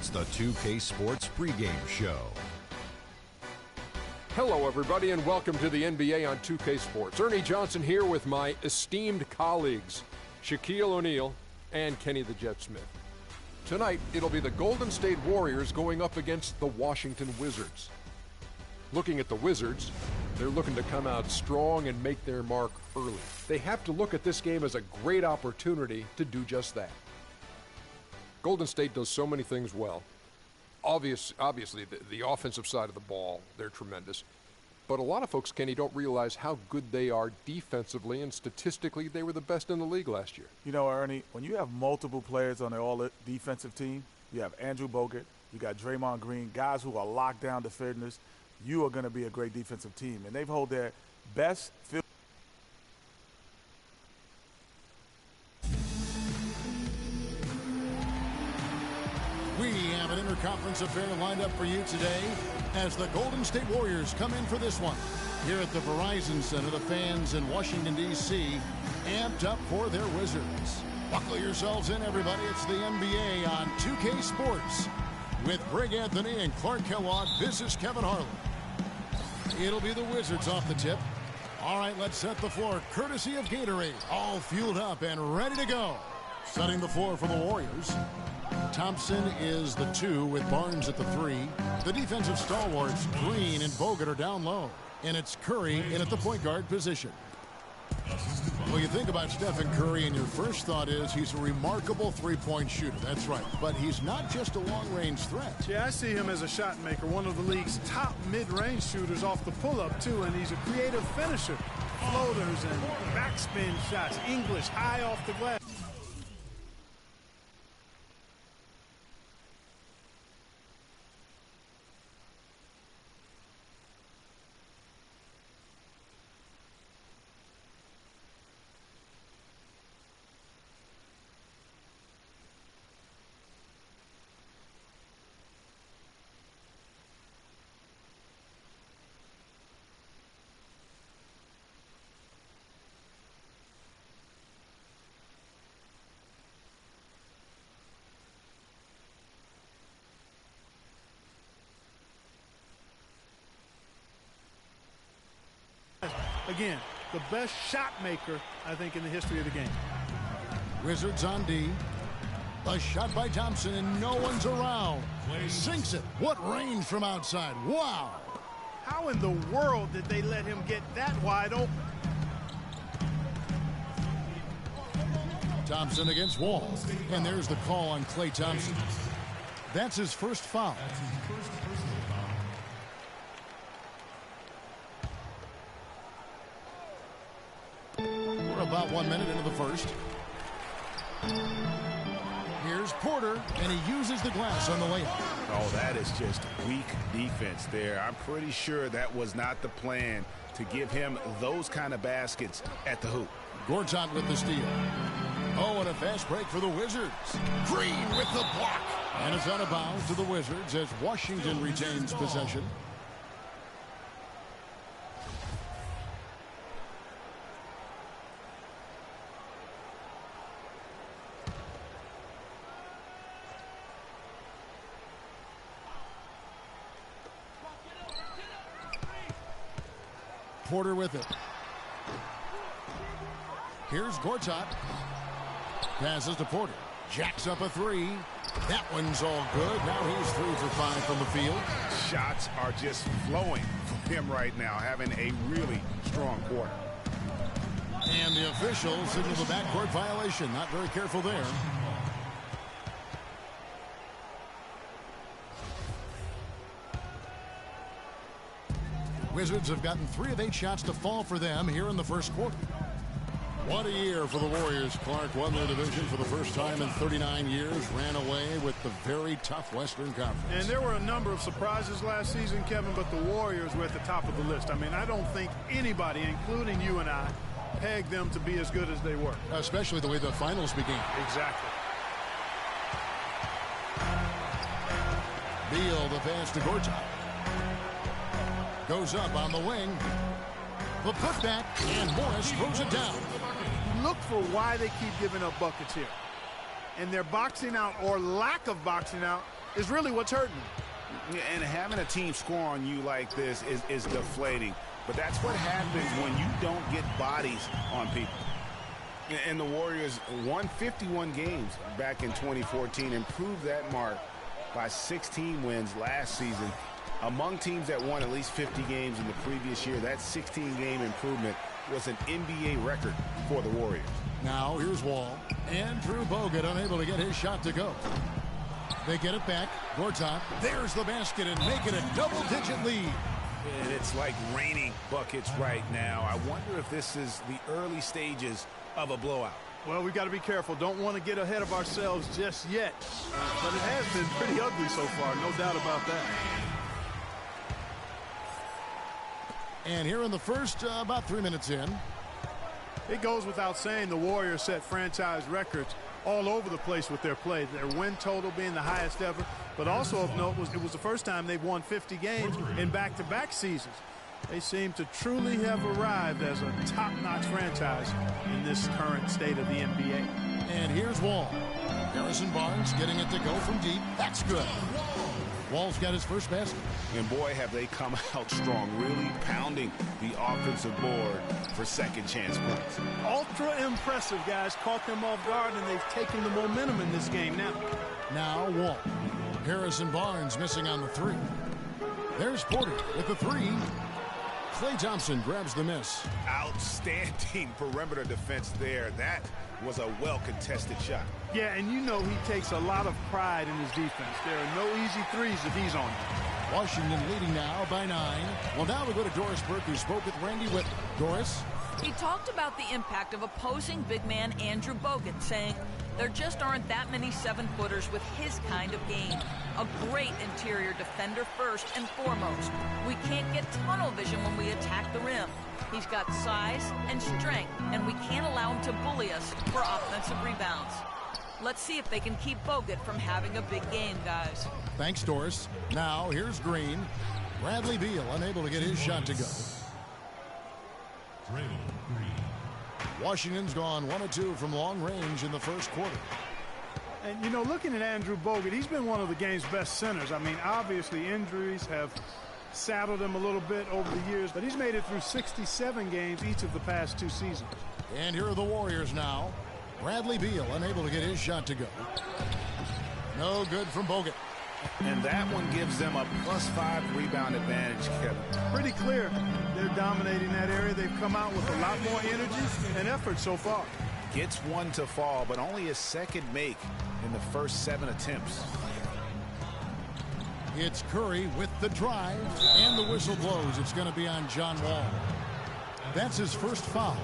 It's the 2K Sports pregame show. Hello, everybody, and welcome to the NBA on 2K Sports. Ernie Johnson here with my esteemed colleagues, Shaquille O'Neal and Kenny the Jet Smith. Tonight, it'll be the Golden State Warriors going up against the Washington Wizards. Looking at the Wizards, they're looking to come out strong and make their mark early. They have to look at this game as a great opportunity to do just that. Golden State does so many things well. Obviously, the offensive side of the ball, they're tremendous. But a lot of folks, Kenny, don't realize how good they are defensively, and statistically, they were the best in the league last year. You know, Ernie, when you have multiple players on the all-defensive team, you have Andrew Bogut, you got Draymond Green, guys who are lockdown defenders, you are going to be a great defensive team. And they've held their best field. We have an interconference affair lined up for you today as the Golden State Warriors come in for this one. Here at the Verizon Center, the fans in Washington, D.C. amped up for their Wizards. Buckle yourselves in, everybody. It's the NBA on 2K Sports. With Greg Anthony and Clark Kellogg, this is Kevin Harlan. It'll be the Wizards off the tip. All right, let's set the floor courtesy of Gatorade. All fueled up and ready to go. Setting the floor for the Warriors. Thompson is the 2 with Barnes at the 3. The defensive stalwarts, Green and Bogut, are down low. And it's Curry in at the point guard position. Well, you think about Stephen Curry, and your first thought is he's a remarkable three-point shooter. That's right. But he's not just a long-range threat. Yeah, I see him as a shot maker, one of the league's top mid-range shooters off the pull-up, too. And he's a creative finisher. Floaters and backspin shots. English, high off the glass. Again, the best shot maker, I think, in the history of the game. Wizards on D. A shot by Thompson, and no one's around. Sinks it. What range from outside. Wow. How in the world did they let him get that wide open? Thompson against Wall. And there's the call on Klay Thompson. That's his first foul. About 1 minute into the first. Here's Porter, and he uses the glass on the layup. Oh, that is just weak defense there. I'm pretty sure that was not the plan to give him those kind of baskets at the hoop. Gortat with the steal. Oh, and a fast break for the Wizards. Green with the block. And it's out of bounds to the Wizards as Washington retains possession. Porter with it. Here's Gortat. Passes to Porter. Jacks up a 3. That one's all good. Now he's 3 for 5 from the field. Shots are just flowing for him right now, having a really strong quarter. And the official signaled the backcourt violation. Not very careful there. Wizards have gotten 3 of 8 shots to fall for them here in the first quarter. What a year for the Warriors. Clark won their division for the first time in 39 years, ran away with the very tough Western Conference. And there were a number of surprises last season, Kevin, but the Warriors were at the top of the list. I mean, I don't think anybody, including you and I, pegged them to be as good as they were. Especially the way the finals began. Exactly. Beal, the pass to Gortat. Goes up on the wing. The putback, and Morris throws it down. Look for why they keep giving up buckets here. And their boxing out or lack of boxing out is really what's hurting them. Yeah, and having a team score on you like this is deflating. But that's what happens when you don't get bodies on people. And the Warriors won 51 games back in 2014, improved that mark by 16 wins last season. Among teams that won at least 50 games in the previous year, that 16-game improvement was an NBA record for the Warriors. Now here's Wall. Andrew Bogut unable to get his shot to go. They get it back. Gortat. There's the basket and make it a double-digit lead. And it's like raining buckets right now. I wonder if this is the early stages of a blowout. Well, we've got to be careful. Don't want to get ahead of ourselves just yet. But it has been pretty ugly so far, no doubt about that. And here in the first, about 3 minutes in. It goes without saying the Warriors set franchise records all over the place with their play. Their win total being the highest ever. But also of note, it was the first time they've won 50 games in back-to-back seasons. They seem to truly have arrived as a top-notch franchise in this current state of the NBA. And here's Wall. Harrison Barnes getting it to go from deep. That's good. Wall's got his first basket. And boy, have they come out strong, really pounding the offensive board for second chance points. Ultra impressive, guys. Caught them off guard, and they've taken the momentum in this game now. Now Wall. Harrison Barnes missing on the three. There's Porter with the three. Klay Thompson grabs the miss. Outstanding perimeter defense there. That was a well-contested shot. Yeah, and you know he takes a lot of pride in his defense. There are no easy threes if he's on you. Washington leading now by 9. Well, now we go to Doris Burke, who spoke with Randy Whitman. Doris? He talked about the impact of opposing big man Andrew Bogut, saying there just aren't that many 7-footers with his kind of game. A great interior defender first and foremost. We can't get tunnel vision when we attack the rim. He's got size and strength, and we can't allow him to bully us for offensive rebounds. Let's see if they can keep Bogut from having a big game, guys. Thanks, Doris. Now, here's Green. Bradley Beal unable to get his shot to go. Washington's gone 1 of 2 from long range in the first quarter. And, you know, looking at Andrew Bogut, he's been one of the game's best centers. I mean, obviously injuries have saddled him a little bit over the years, but he's made it through 67 games each of the past 2 seasons. And here are the Warriors now. Bradley Beal unable to get his shot to go. No good from Bogut. And that one gives them a +5 rebound advantage, Kevin. Pretty clear. They're dominating that area. They've come out with a lot more energy and effort so far. Gets one to fall, but only a second make in the first 7 attempts. It's Curry with the drive, and the whistle blows. It's going to be on John Wall. That's his first foul.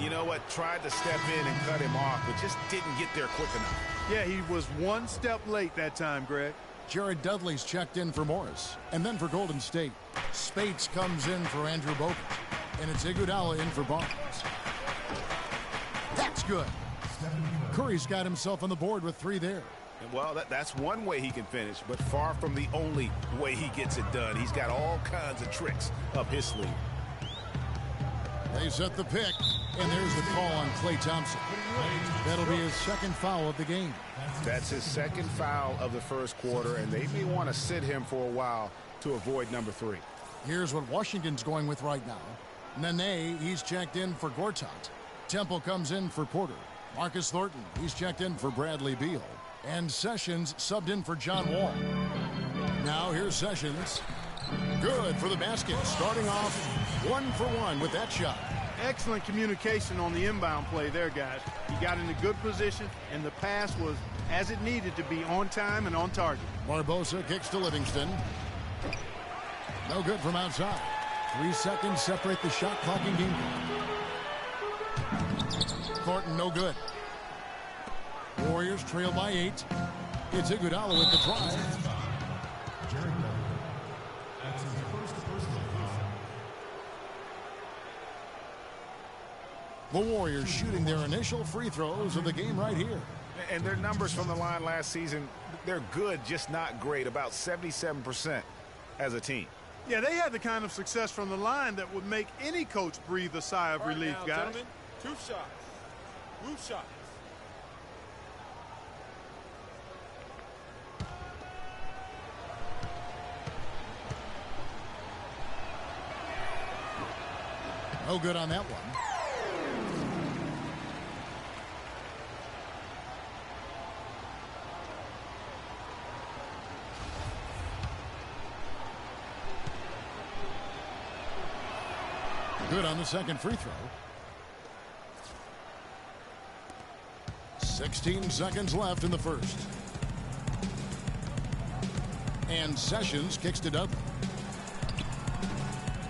You know what? Tried to step in and cut him off, but just didn't get there quick enough. Yeah, he was one step late that time, Greg. Jared Dudley's checked in for Morris. And then for Golden State, Spates comes in for Andrew Bogut. And it's Iguodala in for Barnes. That's good. Curry's got himself on the board with 3 there. Well, that's one way he can finish, but far from the only way he gets it done. He's got all kinds of tricks up his sleeve. They set the pick, and there's the call on Klay Thompson. That'll be his second foul of the game. That's his second foul of the first quarter, and they may want to sit him for a while to avoid number 3. Here's what Washington's going with right now. Nene, he's checked in for Gortat. Temple comes in for Porter. Marcus Thornton, he's checked in for Bradley Beal. And Sessions subbed in for John Wall. Now here's Sessions. Good for the basket, starting off 1 for 1 with that shot. Excellent communication on the inbound play there, guys. He got in a good position, and the pass was as it needed to be, on time and on target. Barbosa kicks to Livingston. No good from outside. 3 seconds separate the shot clock and game clock. Thornton, no good. Warriors trail by 8. It's Iguodala with the drive. The Warriors shooting their initial free throws of the game right here. And their numbers from the line last season, they're good, just not great, about 77% as a team. Yeah, they had the kind of success from the line that would make any coach breathe a sigh of relief, now, guys. Gentlemen, 2 shots. 2 shots. No good on that one. Good on the second free throw. 16 seconds left in the first. And Sessions kicks to Dudley.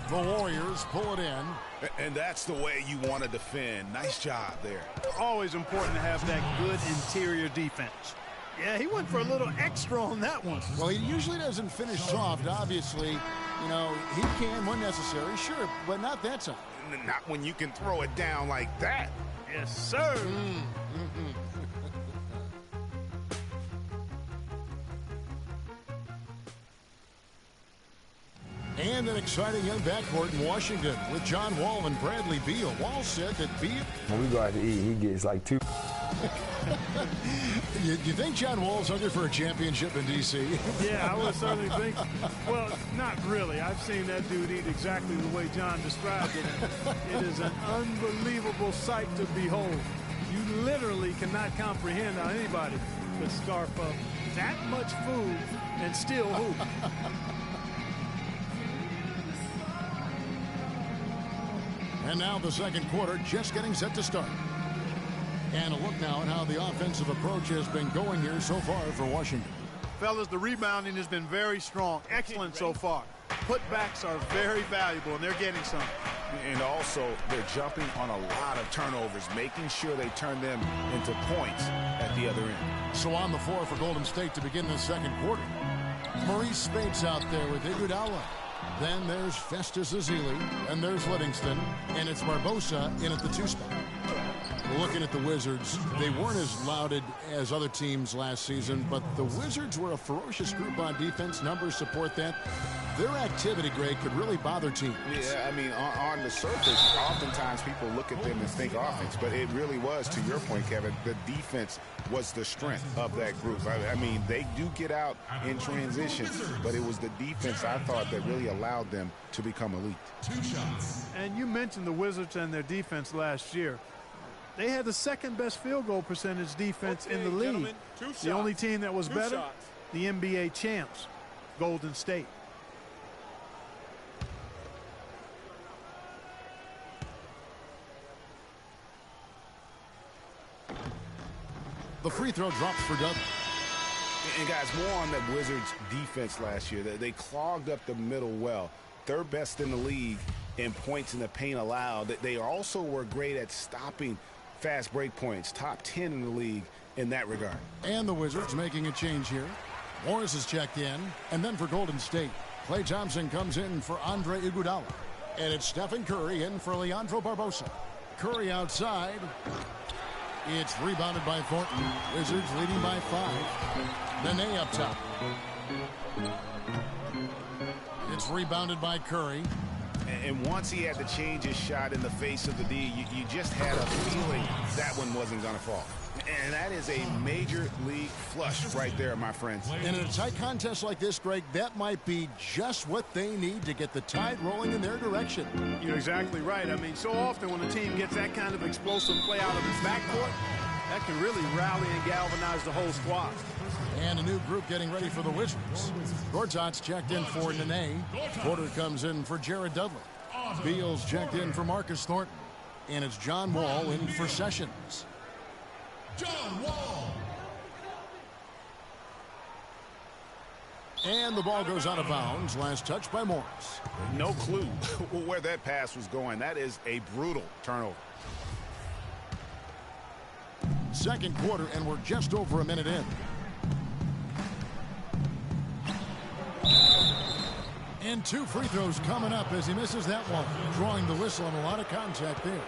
The Warriors pull it in. And that's the way you want to defend. Nice job there. Always important to have that good interior defense. Yeah, he went for a little extra on that one. Well, he usually doesn't finish soft, obviously. You know, he can when necessary, sure, but not that time. Not when you can throw it down like that. Yes, sir. And an exciting young backcourt in Washington with John Wall and Bradley Beal. Wall said that Beal... When we go out to eat, he gets like 2. You think John Wall's hungry for a championship in D.C.? Yeah, I would certainly think. Well, not really. I've seen that dude eat exactly the way John described it. It is an unbelievable sight to behold. You literally cannot comprehend how anybody could scarf up that much food and still hoop. And now the second quarter just getting set to start. And a look now at how the offensive approach has been going here so far for Washington. Fellas, the rebounding has been very strong. Excellent so far. Putbacks are very valuable, and they're getting some. And also, they're jumping on a lot of turnovers, making sure they turn them into points at the other end. So on the floor for Golden State to begin the second quarter. Maurice Spates out there with Iguodala. Then there's Festus Ezeli, and there's Livingston, and it's Barbosa in at the 2 spot. Looking at the Wizards, they weren't as lauded as other teams last season, but the Wizards were a ferocious group on defense. Numbers support that. Their activity, Greg, could really bother teams. Yeah, I mean, on the surface, oftentimes people look at them and think offense, but it really was, to your point, Kevin, the defense was the strength of that group. I mean, they do get out in transition, but it was the defense, I thought, that really allowed them to become elite. 2 shots. And you mentioned the Wizards and their defense last year. They had the second best field goal percentage defense in the league. The only team that was better, the NBA champs, Golden State. The free throw drops for Dudley. And guys, more on that Wizards defense last year. They clogged up the middle well. Third best in the league in points in the paint allowed. They also were great at stopping fast break points. Top 10 in the league in that regard. And the Wizards making a change here. Morris is checked in. And then for Golden State, Klay Thompson comes in for Andre Iguodala. And it's Stephen Curry in for Leandro Barbosa. Curry outside. It's rebounded by Thornton. Wizards leading by 5. Nene up top. It's rebounded by Curry. And once he had to change his shot in the face of the D, you just had a feeling that one wasn't going to fall. And that is a major league flush right there, my friends. And in a tight contest like this, Greg, that might be just what they need to get the tide rolling in their direction. You're exactly right. I mean, so often when a team gets that kind of explosive play out of its backcourt, that can really rally and galvanize the whole squad. And a new group getting ready for the Wizards. Gortat's checked in for Nene. Porter comes in for Jared Dudley. Beal's checked in for Marcus Thornton. And it's John Wall in for Sessions. John Wall. And the ball goes out of bounds. Last touch by Morris. No clue where that pass was going. That is a brutal turnover. Second quarter, and we're just over a minute in. And 2 free throws coming up as he misses that one. Drawing the whistle and a lot of contact there.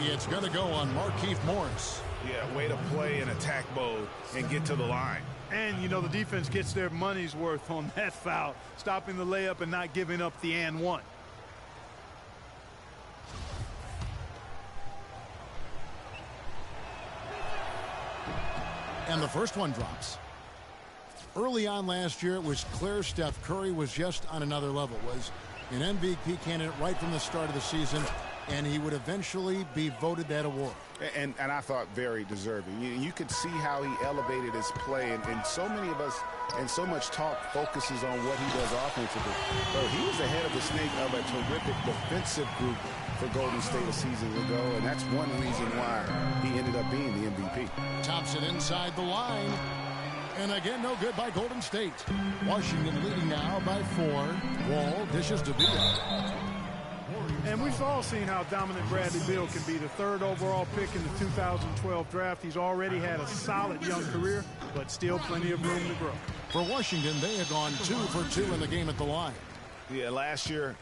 It's going to go on Markieff Morris. Yeah, way to play in attack mode and get to the line. And, you know, the defense gets their money's worth on that foul, stopping the layup and not giving up the and one. And the first one drops. Early on last year, it was clear Steph Curry was just on another level, was an MVP candidate right from the start of the season. and he would eventually be voted that award. And I thought very deserving. You could see how he elevated his play, and so many of us and so much talk focuses on what he does offensively. But he was ahead of the snake of a terrific defensive group for Golden State a season ago, and that's one reason why he ended up being the MVP. Thompson inside the line. And again, no good by Golden State. Washington leading now by 4. Wall dishes to Beal. And we've all seen how dominant Bradley Beal can be, the 3rd overall pick in the 2012 draft. He's already had a solid young career, but still plenty of room to grow. For Washington, they have gone 2 for 2 in the game at the line. Yeah, last year,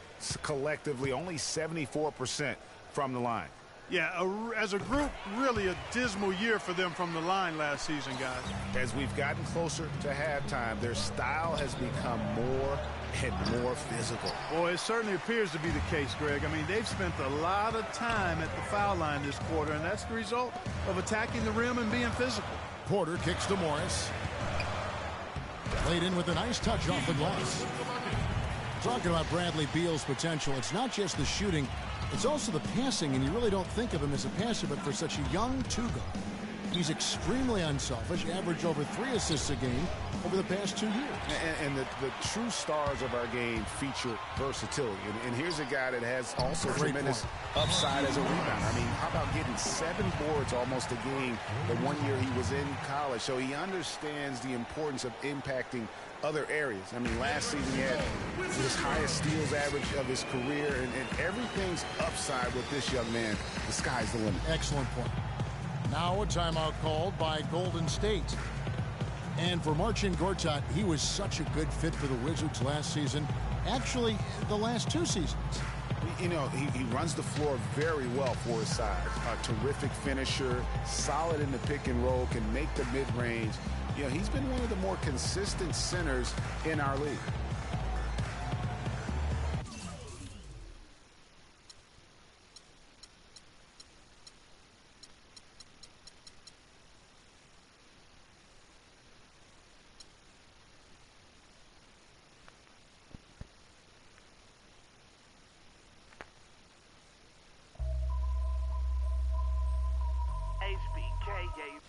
collectively, only 74% from the line. Yeah, as a group, really a dismal year for them from the line last season, guys. As we've gotten closer to halftime, their style has become more and more physical. Boy, it certainly appears to be the case, Greg. I mean, they've spent a lot of time at the foul line this quarter, and that's the result of attacking the rim and being physical. Porter kicks to Morris. Played in with a nice touch off the glass. Talking about Bradley Beal's potential, it's not just the shooting, it's also the passing, and you really don't think of him as a passer, but for such a young two-guard, he's extremely unselfish, averaged over 3 assists a game over the past 2 years. And the true stars of our game feature versatility. And here's a guy that has also tremendous upside as a rebounder. I mean, how about getting 7 boards almost a game the one year he was in college? So he understands the importance of impacting other areas. I mean, last season he had his highest steals average of his career, and everything's upside with this young man. The sky's the limit. Excellent point. Now a timeout called by Golden State. And for Marcin Gortat, he was such a good fit for the Wizards last season. Actually, the last 2 seasons. You know, he runs the floor very well for his size. A terrific finisher, solid in the pick and roll, can make the mid-range. You know, he's been one of the more consistent centers in our league. HBK gave